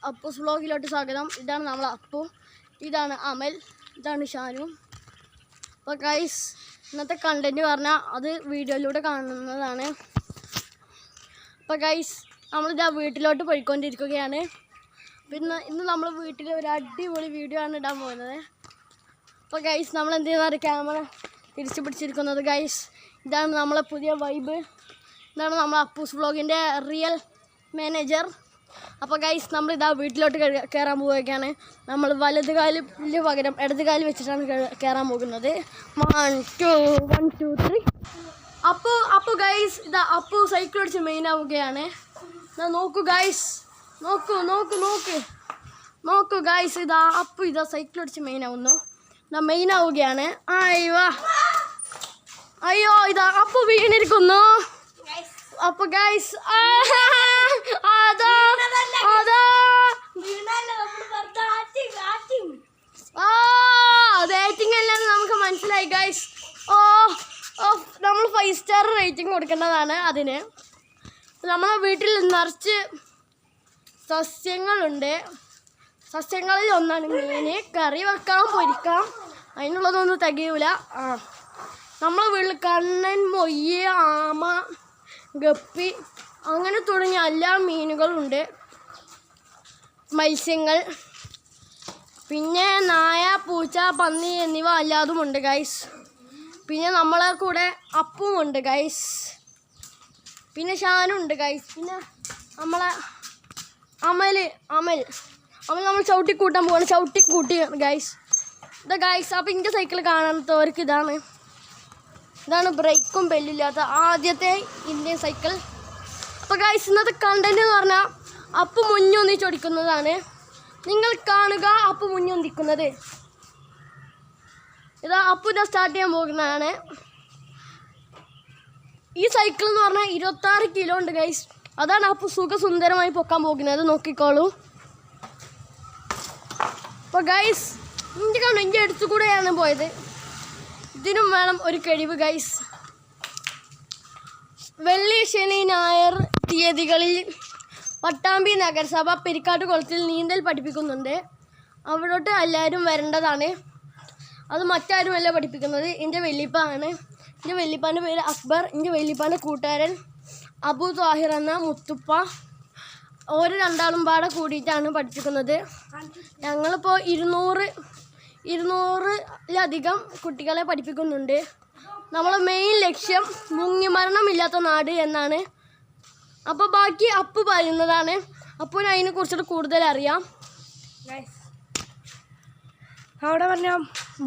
അപ്പൂസ് വ്ളോഗിലോട്ട് സ്വാഗതം. ഇതാണ് നമ്മൾ അപ്പു, ഇതാണ് അമൽ, ഇതാണ് ഷാനു. അപ്പോൾ ഗൈസ് ഇന്നത്തെ കണ്ടൻറ്റ് പറഞ്ഞാൽ അത് വീഡിയോയിലൂടെ കാണുന്നതാണ്. അപ്പോൾ ഗൈസ് നമ്മളിതാ വീട്ടിലോട്ട് പോയിക്കൊണ്ടിരിക്കുകയാണ്. പിന്നെ ഇന്ന് നമ്മൾ വീട്ടിൽ ഒരു അടിപൊളി വീഡിയോ ആണ് ഇടാൻ പോകുന്നത്. അപ്പോൾ ഗൈസ് നമ്മൾ എന്ത് ചെയ്യുന്നത്, ക്യാമറ തിരിച്ചു പിടിച്ചിരിക്കുന്നത്. ഗൈസ് ഇതാണ് നമ്മളെ പുതിയ വൈബ്, ഇതാണ് നമ്മളെ അപ്പൂസ് വ്ളോഗിൻ്റെ റിയൽ മാനേജർ. അപ്പോൾ ഗൈസ് നമ്മളിതാ വീട്ടിലോട്ട് കയറാൻ പോവുകയാണ്. നമ്മൾ വലത് കാലിന് പകരം ഇടത് കാല് വെച്ചിട്ടാണ് കയറാൻ പോകുന്നത്. 1 2 3. അപ്പോൾ ഗൈസ് ഇതാ അപ്പു സൈക്കിൾ ഓടിച്ച് മെയിൻ ആവുകയാണ്. നോക്കൂ ഗൈസ്, നോക്കൂ ഗൈസ്, ഇതാ അപ്പു ഇതാ സൈക്കിൾ ഓടിച്ച് മെയിൻ ആവുന്നു, ഇതാ മെയിൻ ആവുകയാണ്. അയ്യോ ഇതാ അപ്പു വീണിരിക്കുന്നു. അപ്പോൾ ഗൈസ് റേറ്റിംഗ് അല്ലെന്ന് നമുക്ക് മനസ്സിലായി ഗൈസ്. നമ്മൾ 5 സ്റ്റാർ റേറ്റിംഗ് കൊടുക്കേണ്ടതാണ് അതിന്. നമ്മളെ വീട്ടിൽ നിറച്ച് സസ്യങ്ങളുണ്ട്. സസ്യങ്ങളിൽ ഒന്നാണ് മീൻ. കറി വെക്കാം, പൊരിക്കാം, അതിനുള്ളതൊന്നും തികയൂല. നമ്മളെ വീട്ടിൽ കണ്ണൻ, മൊയ്യ്, ആമ, ഗപ്പി അങ്ങനെ തുടങ്ങിയ എല്ലാ മീനുകളുണ്ട്, മത്സ്യങ്ങൾ. പിന്നെ നായ, പൂച്ച, പന്നി എന്നിവ അല്ലാതുമുണ്ട് ഗൈസ്. പിന്നെ നമ്മളെ കൂടെ അപ്പുമുണ്ട് ഗൈസ്, പിന്നെ ഷാനുണ്ട് ഗൈസ്, പിന്നെ നമ്മളെ അമൽ നമ്മൾ ചവിട്ടിക്കൂട്ടാൻ പോവാണ്. ചവിട്ടിക്കൂട്ടി ഗൈസ്. ഇതാ ഗൈസ്. അപ്പോൾ ഇൻ്റെ സൈക്കിൾ കാണാത്തവർക്ക് ഇതാണ് ബ്രേക്കും ബെല്ലില്ലാത്ത ആദ്യത്തെ ഇന്ത്യൻ സൈക്കിൾ. അപ്പോൾ ഗൈസ് ഇന്നത്തെ കണ്ടന്റ് എന്ന് പറഞ്ഞാൽ അപ്പു മുന്നൊന്നിച്ചൊടിക്കുന്നതാണ്. നിങ്ങൾ കാണുക അപ്പു മുന്നൊന്നിക്കുന്നത്. ഇതാ അപ്പു ഇതാ സ്റ്റാർട്ട് ചെയ്യാൻ പോകുന്നതാണ്. ഈ സൈക്കിൾ എന്ന് പറഞ്ഞാൽ 26 കിലോ ഉണ്ട് ഗൈസ്. അതാണ് അപ്പു സുഖസുന്ദരമായി പൊക്കാൻ പോകുന്നത്. നോക്കിക്കോളൂ. അപ്പോൾ ഗൈസ് എൻ്റെ അടുത്തു കൂടെയാണ് പോയത്. ഇതിനും വേണം ഒരു കഴിവ് ഗൈസ്. വെള്ളി, ശനി, ഞായർ തീയതികളിൽ പട്ടാമ്പി നഗരസഭ പെരിക്കാട്ട് കുളത്തിൽ നീന്തൽ പഠിപ്പിക്കുന്നുണ്ട്. അവിടോട്ട് എല്ലാവരും വരേണ്ടതാണ്. അത് മറ്റാരുമല്ല പഠിപ്പിക്കുന്നത്, എൻ്റെ വെല്ലിപ്പാണ്. എൻ്റെ വെല്ലിപ്പാൻ്റെ പേര് അക്ബർ. എൻ്റെ വെല്ലിപ്പാൻ്റെ കൂട്ടുകാരൻ അബു താഹിർ എന്ന മുത്തുപ്പ. ഓരോ രണ്ടാളും പാടെ കൂടിയിട്ടാണ് പഠിപ്പിക്കുന്നത്. ഞങ്ങളിപ്പോൾ 200-ലധികം കുട്ടികളെ പഠിപ്പിക്കുന്നുണ്ട്. നമ്മളെ മെയിൻ ലക്ഷ്യം മുങ്ങിമരണമില്ലാത്ത നാട് എന്നാണ്. അപ്പോൾ ബാക്കി അപ്പു പറയുന്നതാണ്. അപ്പുവിന് അതിനെക്കുറിച്ചിട്ട് കൂടുതൽ അറിയാം. അവിടെ പറഞ്ഞാൽ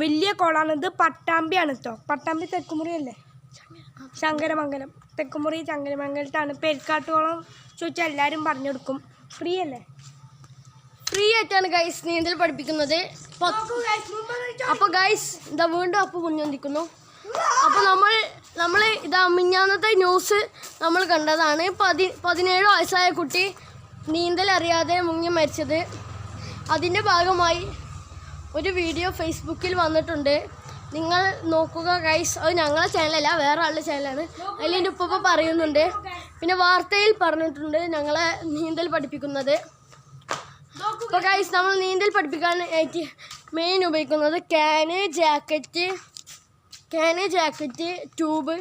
വലിയ കുളമാണ്. ഇത് പട്ടാമ്പിയാണ് കേട്ടോ. പട്ടാമ്പി തെക്കുമുറി അല്ലേ, ശങ്കരമംഗലം. തെക്കുമുറി ശങ്കരമംഗലത്താണ്. പെരിക്കാട്ടുകുളം ചോദിച്ചാൽ എല്ലാവരും പറഞ്ഞു കൊടുക്കും. ഫ്രീ അല്ലേ? ഫ്രീ ആയിട്ടാണ് ഗൈസ് നീന്തൽ പഠിപ്പിക്കുന്നത്. അപ്പോൾ ഗൈസ് ഇതാ വീണ്ടും അപ്പു മുന്നൊന്നിക്കുന്നു. അപ്പോൾ നമ്മൾ ഇതാ മിഞ്ഞാന്നത്തെ ന്യൂസ് നമ്മൾ കണ്ടതാണ്. 17 വയസ്സായ കുട്ടി നീന്തൽ അറിയാതെ മുങ്ങി മരിച്ചത്. അതിൻ്റെ ഭാഗമായി ഒരു വീഡിയോ ഫേസ്ബുക്കിൽ വന്നിട്ടുണ്ട്. നിങ്ങൾ നോക്കുക ഗൈസ്. അത് ഞങ്ങളുടെ ചാനലല്ല, വേറെ ആളുടെ ചാനലാണ്. അതിൽ എൻ്റെ ഉപ്പ പറയുന്നുണ്ട്. പിന്നെ വാർത്തയിൽ പറഞ്ഞിട്ടുണ്ട് ഞങ്ങളെ നീന്തൽ പഠിപ്പിക്കുന്നത്. അപ്പോൾ ഗൈസ് നമ്മൾ നീന്തൽ പഠിപ്പിക്കാൻ മെയിൻ ഉപയോഗിക്കുന്നത് ക്യാന്, ജാക്കറ്റ്, ട്യൂബ്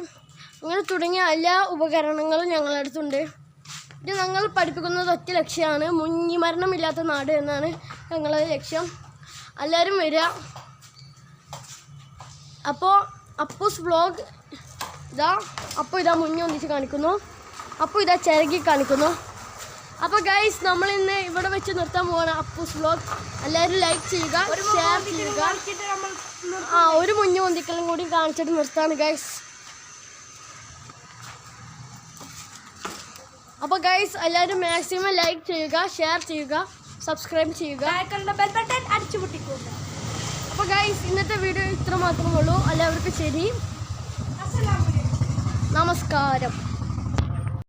അങ്ങനെ തുടങ്ങിയ എല്ലാ ഉപകരണങ്ങളും ഞങ്ങളുടെ അടുത്തുണ്ട്. ഇത് ഞങ്ങൾ പഠിപ്പിക്കുന്നത് ഒറ്റ ലക്ഷ്യമാണ്, മുങ്ങിമരണമില്ലാത്ത നാട് എന്നാണ് ഞങ്ങളുടെ ലക്ഷ്യം. എല്ലാവരും വരിക. അപ്പോൾ അപ്പൂസ് വ്ളോഗ് ഇതാ മുന്നേ ഒന്നിച്ച് കാണിക്കുന്നു. അപ്പോൾ ഇതാ ചിരകി കാണിക്കുന്നു. അപ്പോൾ ഗൈസ് നമ്മളിന്ന് ഇവിടെ വെച്ച് നിർത്താൻ പോവാണ് അപ്പൂസ് വ്ളോഗ്. എല്ലാവരും ലൈക്ക് ചെയ്യുക, ഷെയർ ചെയ്യുക. ഒരു മുഞ്ഞു പൊന്തിക്കലും കൂടി കാണിച്ചിട്ട് നിർത്താണ് ഗൈസ്. അപ്പോൾ ഗൈസ് എല്ലാവരും മാക്സിമം ലൈക്ക് ചെയ്യുക, ഷെയർ ചെയ്യുക, സബ്സ്ക്രൈബ് ചെയ്യുക, ബെൽ ബട്ടൺ അടിച്ചു പൊട്ടിക്കുക. അപ്പോൾ ഗൈസ് ഇന്നത്തെ വീഡിയോ ഇത്ര മാത്രമേ ഉള്ളൂ. എല്ലാവർക്കും ശരി, നമസ്കാരം.